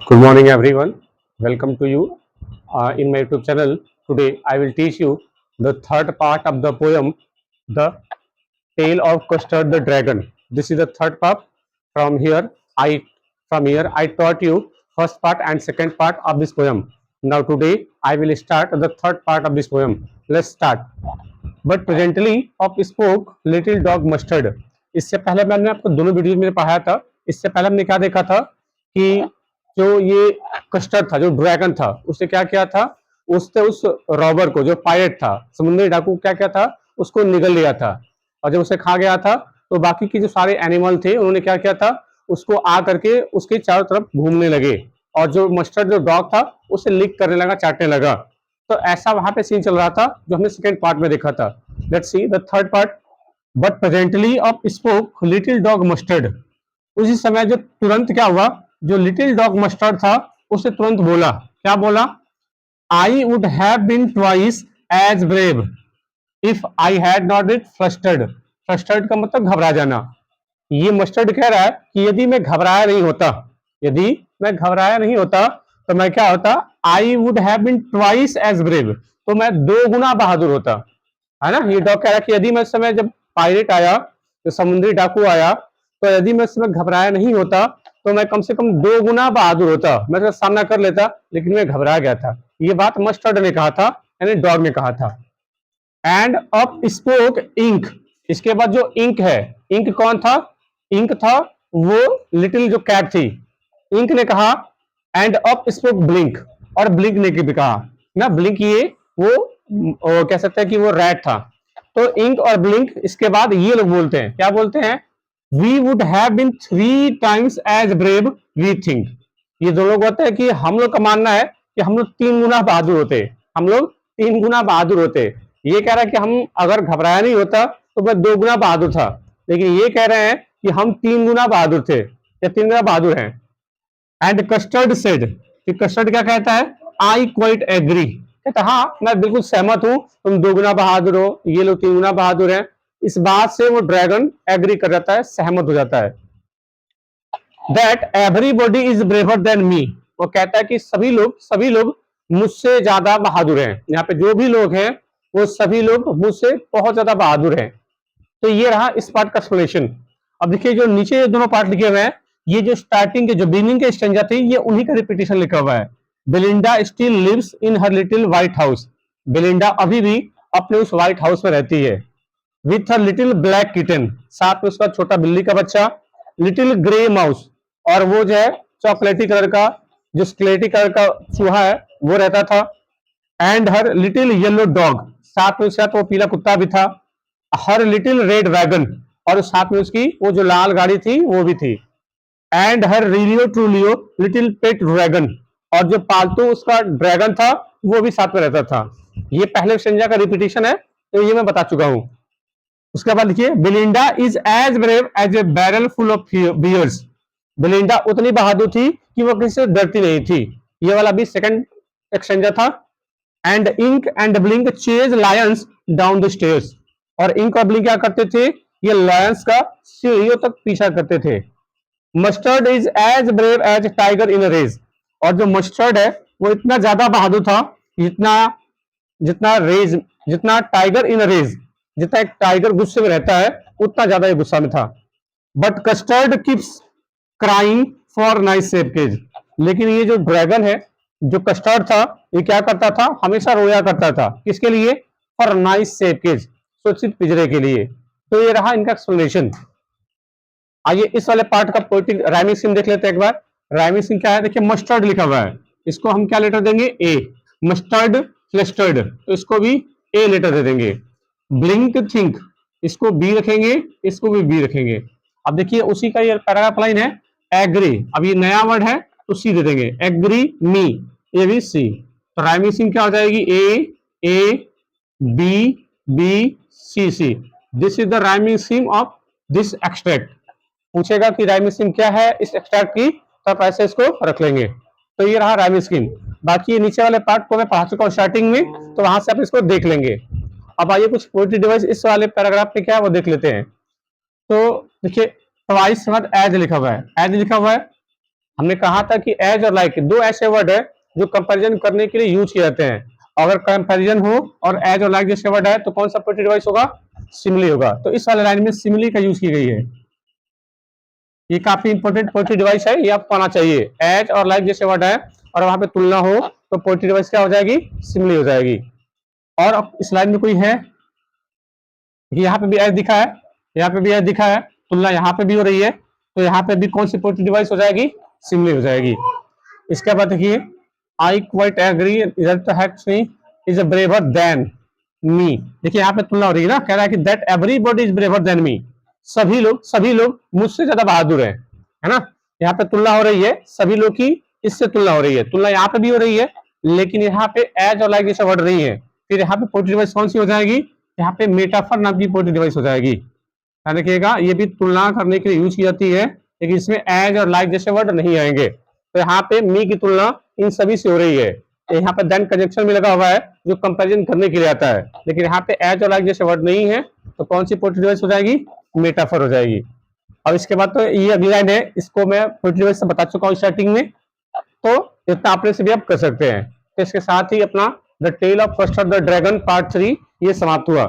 Good morning, everyone. Welcome to you in my YouTube channel. Today, I will teach you the third part of the poem, "The Tale of Custard the Dragon." This is the third part. From here, I taught you first part and second part of this poem. Now today, I will start the third part of this poem. Let's start. But presently of spoke little dog mustard. इससे पहले मैंने आपको दोनों video में पढ़ाया था। इससे पहले हमने क्या देखा था कि जो ये कस्टर्ड था, जो ड्रैगन था, उसने क्या किया था, उसने उस रॉबर को, जो पायरेट था, समुद्री डाकू, क्या किया था, उसको निगल लिया था। और जब उसे खा गया था तो बाकी के जो सारे एनिमल थे उन्होंने क्या किया था, उसको आ करके उसके चारों तरफ घूमने लगे और जो मस्टर्ड जो डॉग था उसे लिक करने लगा, चाटने लगा। तो ऐसा वहां पे सीन चल रहा था जो हमने सेकंड पार्ट में देखा था। Let's see the third part. But presently of spoke little dog mustard. उसी समय जो तुरंत क्या हुआ, जो लिटिल डॉग मस्टर्ड था उसे तुरंत बोला, क्या बोला, I would have been twice as brave if I had not been flustered. Flustered का मतलब घबरा जाना। ये मस्टर्ड कह रहा है कि यदि मैं घबराया नहीं होता, यदि मैं घबराया नहीं होता तो मैं क्या होता, I would have been twice as brave, तो मैं दो गुना बहादुर होता, है ना। ये डॉग कह रहा है कि यदि मैं इस समय, जब पायरेट आया, जो समुद्री डाकू आया, तो यदि मैं इस समय घबराया नहीं होता तो मैं कम से कम दो गुना बहादुर होता, मैं इसका सामना कर लेता, लेकिन मैं घबरा गया था। ये बात मस्टर्ड ने कहा था, यानी डॉग ने कहा था। And up spoke Ink. इसके बाद जो इंक है, इंक कौन था, इंक था वो लिटिल जो कैट थी। इंक ने कहा, एंड अप स्पोक ब्लिंक, और ब्लिंक ने भी कहा ना, ब्लिंक ये वो कह सकते हैं कि वो रैट था। तो इंक और ब्लिंक, इसके बाद ये लोग बोलते हैं, क्या बोलते हैं, we would have been 3 times as brave we think. ये दो लोग होते हैं कि हम लोग का मानना है कि हम लोग 3 गुना बहादुर होते, हम लोग 3 गुना बहादुर होते। ये कह रहा है कि हम अगर घबराया नहीं होता तो मैं 2 गुना बहादुर था, लेकिन ये कह रहे हैं कि हम 3 गुना बहादुर थे या 3 गुना बहादुर हैं। एंड कस्टर्ड सेड, कि कस्टर्ड क्या कहता है, आई क्वाइट एग्री, कहता हाँ मैं बिल्कुल सहमत हूं, तुम 2 गुना बहादुर हो, ये लोग 3 गुना बहादुर हैं। इस बात से वो ड्रैगन एग्री कर जाता है, सहमत हो जाता है। That everybody is braver than मी, वो कहता है कि सभी लोग मुझसे ज्यादा बहादुर हैं। यहाँ पे जो भी लोग हैं वो सभी लोग मुझसे बहुत ज्यादा बहादुर हैं। तो ये रहा इस पार्ट का एक्सप्लेनेशन। अब देखिए जो नीचे दोनों पार्ट लिखे हुए हैं, ये जो स्टार्टिंग के, जो बिगिनिंग के स्टेंजा थे, ये उन्हीं का रिपीटेशन लिखा हुआ है। Belinda still lives in her little white house. Belinda अभी भी अपने उस व्हाइट हाउस में रहती है। With her little black kitten, साथ में उसका छोटा बिल्ली का बच्चा। लिटिल ग्रे माउस, और वो जो है चॉकलेटी कलर का, जो स्लेटी कलर का चूहा है वो रहता था। And her little yellow dog, साथ में उसके साथ वो पीला कुत्ता भी था। हर लिटिल रेड वैगन, और साथ में उसकी वो जो लाल गाड़ी थी वो भी थी। And her realio trulio little pet dragon, और जो पालतू उसका ड्रैगन था वो भी साथ में रहता था। ये पहले संज्ञा का रिपीटेशन है, तो ये मैं बता चुका हूं। उसके बाद लिखिए, Belinda is as brave as a barrel full of bears. Belinda उतनी बहादुर थी कि वो किसी से डरती नहीं थी। ये वाला भी सेकंड एक्सचेंजर था। And Ink and Blink chase lions down the stairs, और इंक और ब्लिंक क्या करते थे, ये लायंस का सीढ़ियों तक पीछा करते थे। Mustard is as brave as tiger in race, और जो मस्टर्ड है वो इतना ज्यादा बहादुर था जितना जितना रेज जितना टाइगर इन रेज, जितना एक टाइगर गुस्से में रहता है उतना ज्यादा ये गुस्सा में था। But Custard keeps crying for nice safe cage, लेकिन ये जो ड्रैगन है, जो कस्टर्ड था, ये क्या करता था, हमेशा रोया करता था, किसके लिए, फॉर नाइस सेफ केज, सुरक्षित पिंजरे के लिए। तो ये रहा इनका एक्सप्लेनेशन। आइए इस वाले पार्ट का पोएटिक राइमिंग स्कीम देख लेते हैं एक बार। राइमिंग स्कीम क्या है, देखिए मस्टर्ड लिखा हुआ है, इसको हम क्या लेटर देंगे, ए। मस्टर्ड फ्लस्टर्ड, तो इसको भी ए लेटर दे देंगे। ब्लिंक थिंक, इसको बी रखेंगे, इसको भी बी रखेंगे। अब देखिए उसी का ये पैराग्राफ लाइन है, एग्री, अब ये नया वर्ड है तो सी दे देंगे, agree me, A B C. तो राइमिंग स्कीम क्या हो जाएगी, A B B C C. This is the rhyming scheme of this extract. पूछेगा कि राइमिंग स्कीम क्या है इस एक्सट्रैक्ट की, तो आप ऐसे इसको रख लेंगे। तो ये रहा राइमिंग स्कीम। बाकी ये नीचे वाले पार्ट को मैं पढ़ा चुका हूँ स्टार्टिंग में, तो वहां से आप इसको देख लेंगे। अब आइए कुछ पोएट्री डिवाइस इस वाले पैराग्राफ में क्या है वो देख लेते हैं। तो देखिए ट्वाइस के बाद एज लिखा हुआ है, एज लिखा हुआ है, हमने कहा था कि एज और लाइक दो ऐसे वर्ड है जो कंपैरिजन करने के लिए यूज किए जाते हैं। अगर कंपैरिजन हो और एज और लाइक जैसे वर्ड है तो कौन सा पोएट्री डिवाइस होगा? सिमिली होगा। तो इस वाले लाइन में सिमिली का यूज की गई है। ये काफी इंपॉर्टेंट पोएट्री डिवाइस है, ये आपको आना चाहिए। एज और लाइक जैसे वर्ड है और वहां पे तुलना हो तो पोएट्री डिवाइस क्या हो जाएगी? सिमिली हो जाएगी। और इस लाइन में कोई है? यहाँ पे भी एज दिखा है, यहाँ पे भी एज दिखा है, तुलना यहाँ पे भी हो रही है, तो यहाँ पे भी कौन सी पोएट्री डिवाइस हो जाएगी? सिमिली हो जाएगी। इसके बाद देखिए, I quite agree is a braver than me. देखिए यहाँ पे तुलना हो रही है ना, कह रहा है कि that everybody is braver than मी। सभी लोग मुझसे ज्यादा बहादुर हैं, है ना। यहाँ पे तुलना हो रही है सभी लोग की, इससे तुलना हो रही है। तुलना यहाँ पे भी हो रही है, लेकिन यहाँ पे एज और लाइक जैसे वर्ड नहीं है। फिर यहाँ पे पोएट्री डिवाइस कौन सी हो जाएगी? यहाँ पे मेटाफर नाम की पोएट्री डिवाइस हो जाएगी। ध्यान रखिएगा, ये भी तुलना करने के लिए यूज की जाती है, लेकिन इसमें एज और लाइक जैसे वर्ड नहीं आएंगे। तो यहाँ पे मी की तुलना इन सभी से हो रही है। यहाँ पे देन कंजक्शन में लगा हुआ है जो कंपैरिजन करने के लिए आता है, लेकिन यहाँ पे एज और लाइक जैसे वर्ड नहीं है, तो कौन सी पोएट्री डिवाइस हो जाएगी? मेटाफर हो जाएगी। अब इसके बाद तो ये अगली लाइन है, इसको मैं पोएट्री डिवाइस से बता चुका हूँ स्टार्टिंग में, तो इतना अपने से भी आप कर सकते हैं। तो इसके साथ ही अपना the tale of Custard the dragon part 3 ये समाप्त हुआ।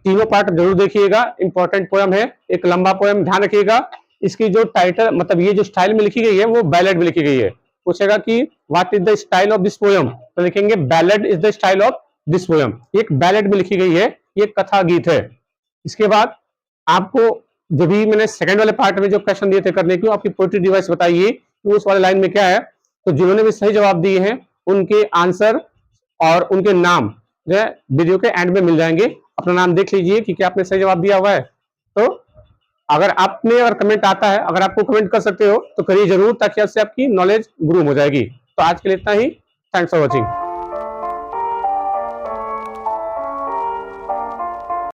तीनों पार्ट जरूर देखिएगा, इंपॉर्टेंट पोयम है, एक लंबा पोयम। ध्यान रखिएगा इसकी जो टाइटल मतलब ये जो स्टाइल में लिखी गई है वो बैलेड में लिखी गई है। पूछेगा कि what is the style of this poem, तो लिखेंगे ballad is the style of this poem. एक बैलेड में लिखी गई है, ये कथा गीत है। इसके बाद आपको जो भी मैंने सेकंड वाले पार्ट में जो क्वेश्चन दिए थे करने के, आपकी पोएट्री डिवाइस बताइए कि उस वाले लाइन में क्या है। तो जिन्होंने भी सही जवाब दिए हैं उनके आंसर और उनके नाम जो है वीडियो के एंड में मिल जाएंगे। अपना नाम देख लीजिए कि क्या आपने सही जवाब दिया हुआ है। तो अगर कमेंट आता है, अगर आपको कमेंट कर सकते हो तो करिए जरूर, ताकि उससे आपकी नॉलेज ग्रूम हो जाएगी। तो आज के लिए इतना ही। Thanks for watching.